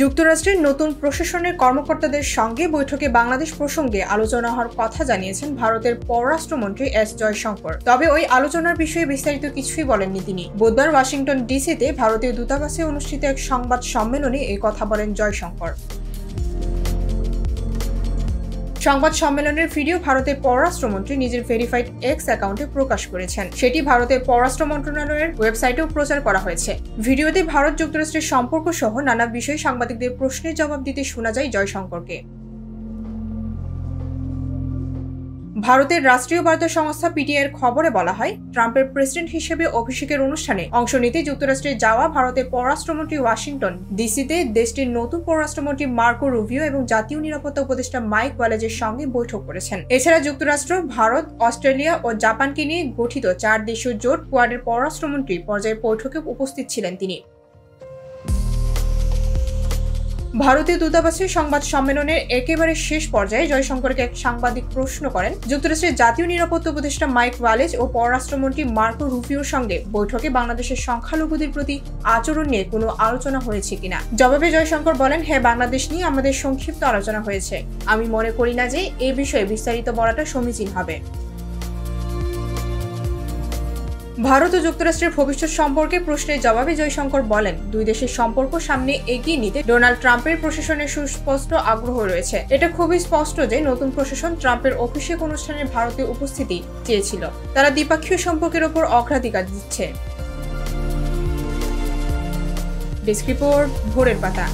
যুক্তরাষ্ট্রের নতুন প্রশাসনের কর্মকর্তাদের সঙ্গে বৈঠকে বাংলাদেশ প্রসঙ্গে আলোচনা হওয়ার কথা জানিয়েছেন ভারতের পররাষ্ট্রমন্ত্রী এস জয়শঙ্কর। তবে ওই আলোচনার বিষয়ে বিস্তারিত কিছুই বলেননি তিনি। বুধবার ওয়াশিংটন ডিসিতে ভারতীয় দূতাবাসে অনুষ্ঠিত এক সংবাদ সম্মেলনে এই কথা বলেন জয়শঙ্কর। সংবাদ সম্মেলনের ভিডিও ভারতের পররাষ্ট্রমন্ত্রী নিজের ভেরিফাইড এক্স অ্যাকাউন্টে প্রকাশ করেছেন। সেটি ভারতের পররাষ্ট্র মন্ত্রণালয়ের ওয়েবসাইটেও প্রচার করা হয়েছে। ভিডিওতে ভারত যুক্তরাষ্ট্রের সম্পর্ক সহ নানা বিষয়ে সাংবাদিকদের প্রশ্নের জবাব দিতে শোনা যায় জয়শঙ্করকে। ভারতের রাষ্ট্রীয় বার্তা সংস্থা পিটিআইয়ের খবরে বলা হয়, ট্রাম্পের প্রেসিডেন্ট হিসেবে অভিষেকের অনুষ্ঠানে অংশ নিতে যুক্তরাষ্ট্রে যাওয়া ভারতের পররাষ্ট্রমন্ত্রী ওয়াশিংটন ডিসিতে দেশটির নতুন পররাষ্ট্রমন্ত্রী মার্কো রুবিও এবং জাতীয় নিরাপত্তা উপদেষ্টা মাইক ওয়ালেজের সঙ্গে বৈঠক করেছেন। এছাড়া যুক্তরাষ্ট্র, ভারত, অস্ট্রেলিয়া ও জাপানকে নিয়ে গঠিত 4 দেশীয় জোট কোয়াডের পররাষ্ট্রমন্ত্রী পর্যায়ের বৈঠকে উপস্থিত ছিলেন তিনি। ভারতীয় দূতাবাসের সংবাদ সম্মেলনের একেবারে শেষ পর্যায়ে জয়শঙ্করকে এক সাংবাদিক প্রশ্ন করেন, যুক্তরাষ্ট্রের জাতীয় নিরাপত্তা উপদেষ্টা মাইক ওয়ালেজ ও পররাষ্ট্রমন্ত্রী মার্কো রুবিওর সঙ্গে বৈঠকে বাংলাদেশের সংখ্যালঘুদের প্রতি আচরণ নিয়ে কোনো আলোচনা হয়েছে কিনা। জবাবে জয়শঙ্কর বলেন, হ্যাঁ, বাংলাদেশ নিয়ে আমাদের সংক্ষিপ্ত আলোচনা হয়েছে। আমি মনে করি না যে এ বিষয়ে বিস্তারিত বলাটা সমীচীন হবে। ভারত ও যুক্তরাষ্ট্রের ভবিষ্যৎ সম্পর্কে প্রশ্নের জবাবে জয়শঙ্কর বলেন, দুই দেশের সম্পর্ক সামনে এগিয়ে নিতে ডোনাল্ড ট্রাম্পের প্রশাসনের সুস্পষ্ট আগ্রহ রয়েছে। এটা খুবই স্পষ্ট যে নতুন প্রশাসন ট্রাম্পের অভিষেক অনুষ্ঠানে ভারতীয় উপস্থিতি চেয়েছিল। তারা দ্বিপাক্ষিক সম্পর্কের ওপর অগ্রাধিকার দিচ্ছে। ডেস্ক রিপোর্ট, ভোরের পাতা।